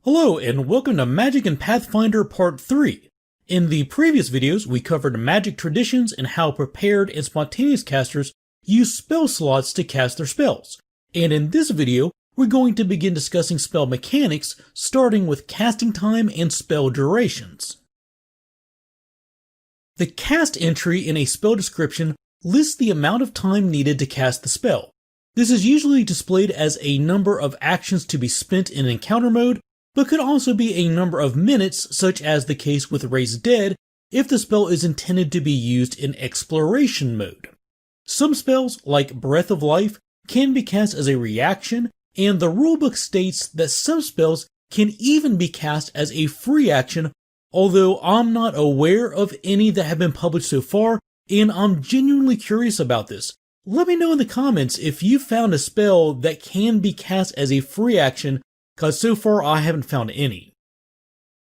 Hello and welcome to Magic and Pathfinder Part 3. In the previous videos, we covered magic traditions and how prepared and spontaneous casters use spell slots to cast their spells. And in this video, we're going to begin discussing spell mechanics, starting with casting time and spell durations. The cast entry in a spell description lists the amount of time needed to cast the spell. This is usually displayed as a number of actions to be spent in encounter mode, but could also be a number of minutes, such as the case with Raise Dead, if the spell is intended to be used in exploration mode. Some spells, like Breath of Life, can be cast as a reaction, and the rulebook states that some spells can even be cast as a free action, although I'm not aware of any that have been published so far, and I'm genuinely curious about this. Let me know in the comments if you found a spell that can be cast as a free action, because so far I haven't found any.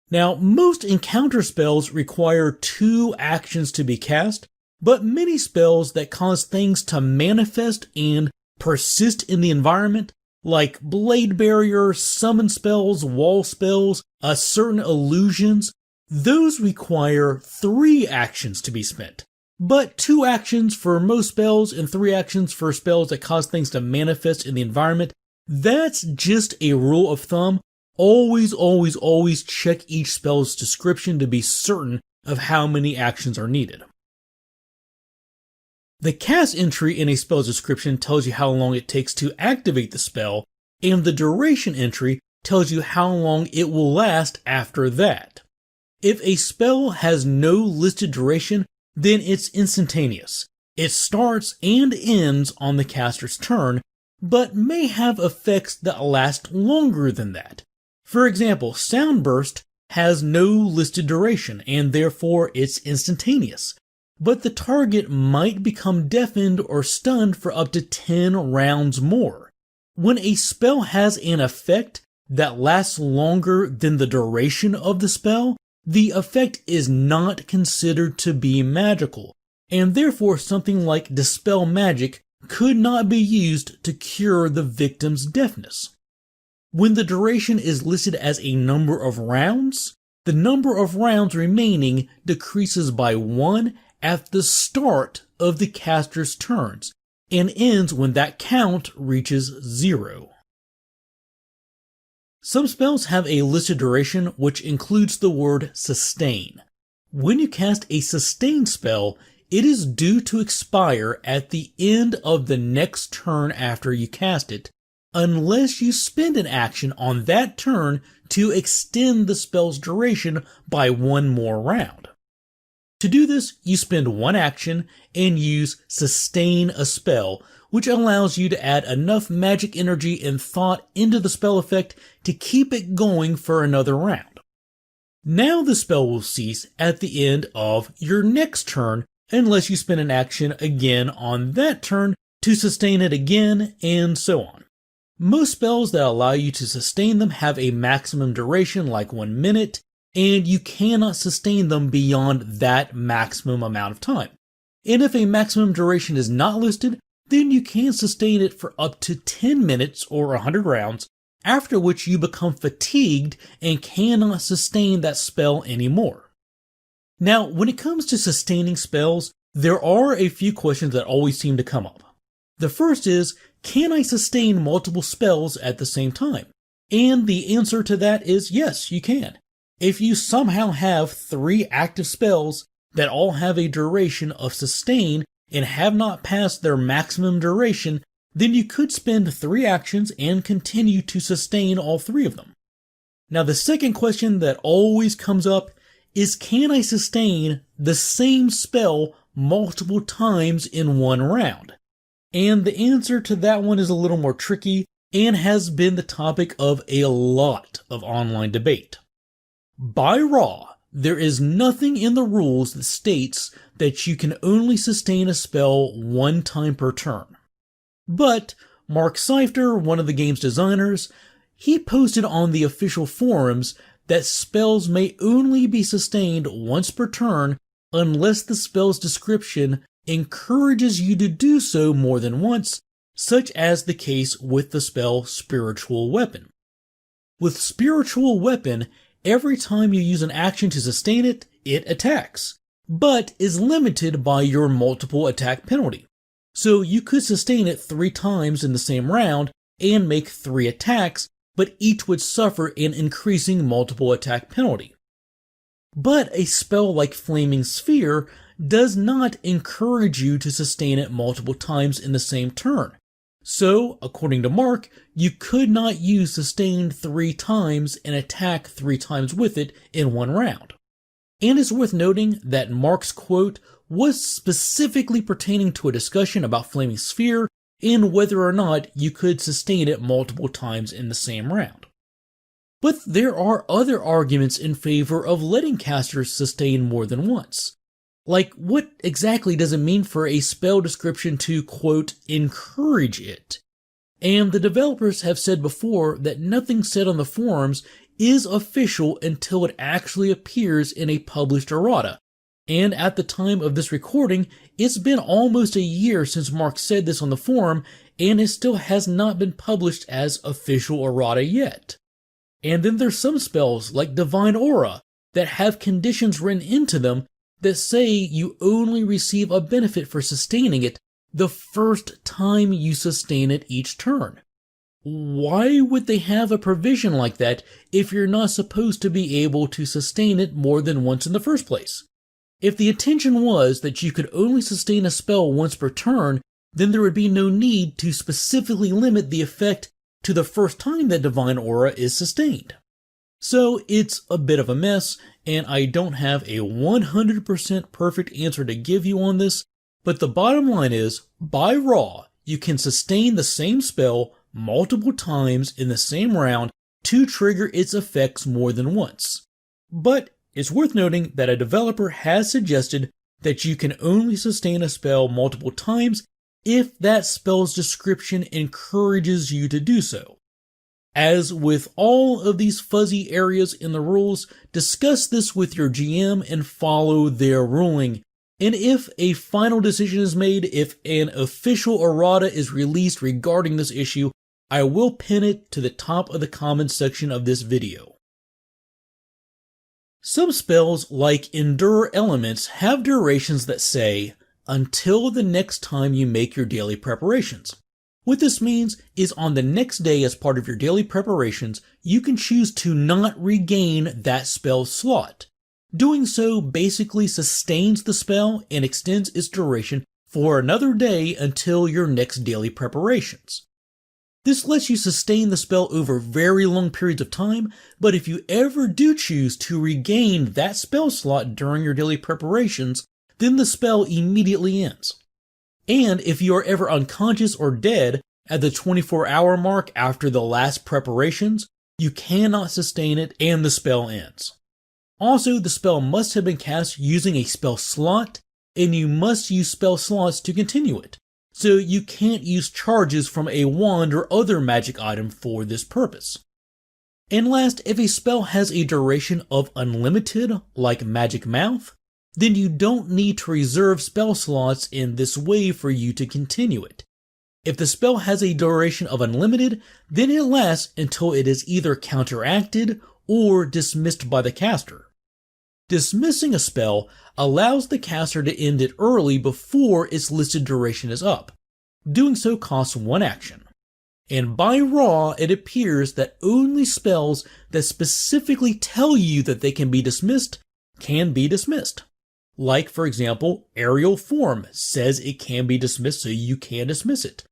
Now, most encounter spells require 2 actions to be cast, but many spells that cause things to manifest and persist in the environment, like Blade Barrier, summon spells, wall spells, certain illusions, those require 3 actions to be spent. But 2 actions for most spells and 3 actions for spells that cause things to manifest in the environment, that's just a rule of thumb. Always check each spell's description to be certain of how many actions are needed. The cast entry in a spell's description tells you how long it takes to activate the spell, and the duration entry tells you how long it will last after that. If a spell has no listed duration, then it's instantaneous. It starts and ends on the caster's turn, but may have effects that last longer than that. For example, Sound Burst has no listed duration, and therefore it's instantaneous. But the target might become deafened or stunned for up to 10 rounds more. When a spell has an effect that lasts longer than the duration of the spell, the effect is not considered to be magical, and therefore something like Dispel Magic could not be used to cure the victim's deafness. When the duration is listed as a number of rounds, the number of rounds remaining decreases by 1 at the start of the caster's turns, and ends when that count reaches 0. Some spells have a listed duration which includes the word sustain. When you cast a sustain spell, it is due to expire at the end of the next turn after you cast it, unless you spend an action on that turn to extend the spell's duration by 1 more round. To do this, you spend 1 action and use Sustain a Spell, which allows you to add enough magic energy and thought into the spell effect to keep it going for another round. Now the spell will cease at the end of your next turn unless you spend an action again on that turn to sustain it again, and so on. Most spells that allow you to sustain them have a maximum duration like 1 minute, and you cannot sustain them beyond that maximum amount of time. And if a maximum duration is not listed, then you can sustain it for up to 10 minutes or 100 rounds, after which you become fatigued and cannot sustain that spell anymore. Now, when it comes to sustaining spells, there are a few questions that always seem to come up. The first is, can I sustain multiple spells at the same time? And the answer to that is yes, you can. If you somehow have 3 active spells that all have a duration of sustain and have not passed their maximum duration, then you could spend 3 actions and continue to sustain all 3 of them. Now, the second question that always comes up is, can I sustain the same spell multiple times in 1 round? And the answer to that one is a little more tricky and has been the topic of a lot of online debate. By law, there is nothing in the rules that states that you can only sustain a spell 1 time per turn. But Mark Seifter, one of the game's designers, he posted on the official forums that spells may only be sustained once per turn unless the spell's description encourages you to do so more than once, such as the case with the spell Spiritual Weapon. With Spiritual Weapon, every time you use an action to sustain it, it attacks, but is limited by your multiple attack penalty. So you could sustain it 3 times in the same round and make 3 attacks, but each would suffer an increasing multiple attack penalty. But a spell like Flaming Sphere does not encourage you to sustain it multiple times in the same turn. So, according to Mark, you could not use sustain 3 times and attack 3 times with it in one round. And it's worth noting that Mark's quote was specifically pertaining to a discussion about Flaming Sphere and whether or not you could sustain it multiple times in the same round. But there are other arguments in favor of letting casters sustain more than once. Like, what exactly does it mean for a spell description to, quote, encourage it? And the developers have said before that nothing said on the forums is official until it actually appears in a published errata. And at the time of this recording, it's been almost a year since Mark said this on the forum, and it still has not been published as official errata yet. And then there's some spells like Divine Aura that have conditions written into them that say you only receive a benefit for sustaining it the first time you sustain it each turn. Why would they have a provision like that if you're not supposed to be able to sustain it more than once in the first place? If the intention was that you could only sustain a spell once per turn, then there would be no need to specifically limit the effect to the first time that Divine Aura is sustained. So it's a bit of a mess, and I don't have a 100% perfect answer to give you on this, but the bottom line is, by Raw, you can sustain the same spell multiple times in the same round to trigger its effects more than once. But it's worth noting that a developer has suggested that you can only sustain a spell multiple times if that spell's description encourages you to do so. As with all of these fuzzy areas in the rules, discuss this with your GM and follow their ruling. And if a final decision is made, if an official errata is released regarding this issue, I will pin it to the top of the comments section of this video. Some spells, like Endure Elements, have durations that say, until the next time you make your daily preparations. What this means is on the next day as part of your daily preparations, you can choose to not regain that spell slot. Doing so basically sustains the spell and extends its duration for another day until your next daily preparations. This lets you sustain the spell over very long periods of time, but if you ever do choose to regain that spell slot during your daily preparations, then the spell immediately ends. And if you are ever unconscious or dead at the 24-hour mark after the last preparations, you cannot sustain it and the spell ends. Also, the spell must have been cast using a spell slot, and you must use spell slots to continue it. So you can't use charges from a wand or other magic item for this purpose. And last, if a spell has a duration of unlimited, like Magic Mouth, then you don't need to reserve spell slots in this way for you to continue it. If the spell has a duration of unlimited, then it lasts until it is either counteracted or dismissed by the caster. Dismissing a spell allows the caster to end it early before its listed duration is up. Doing so costs 1 action. And by Raw, it appears that only spells that specifically tell you that they can be dismissed can be dismissed. Like, for example, Aerial Form says it can be dismissed, so you can dismiss it.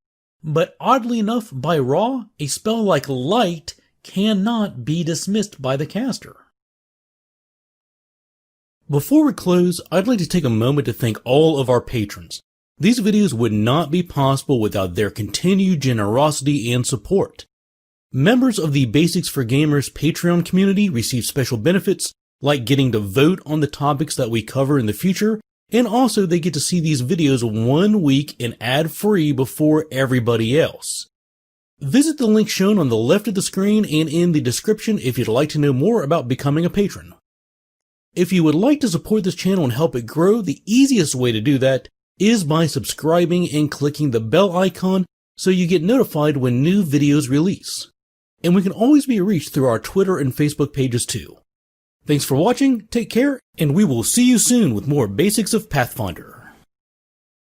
But oddly enough, by Raw, a spell like Light cannot be dismissed by the caster. Before we close, I'd like to take a moment to thank all of our patrons. These videos would not be possible without their continued generosity and support. Members of the Basics for Gamers Patreon community receive special benefits, like getting to vote on the topics that we cover in the future, and also they get to see these videos 1 week and ad-free before everybody else. Visit the link shown on the left of the screen and in the description if you'd like to know more about becoming a patron. If you would like to support this channel and help it grow, the easiest way to do that is by subscribing and clicking the bell icon so you get notified when new videos release. and we can always be reached through our Twitter and Facebook pages too. Thanks for watching, take care, and we will see you soon with more Basics of Pathfinder.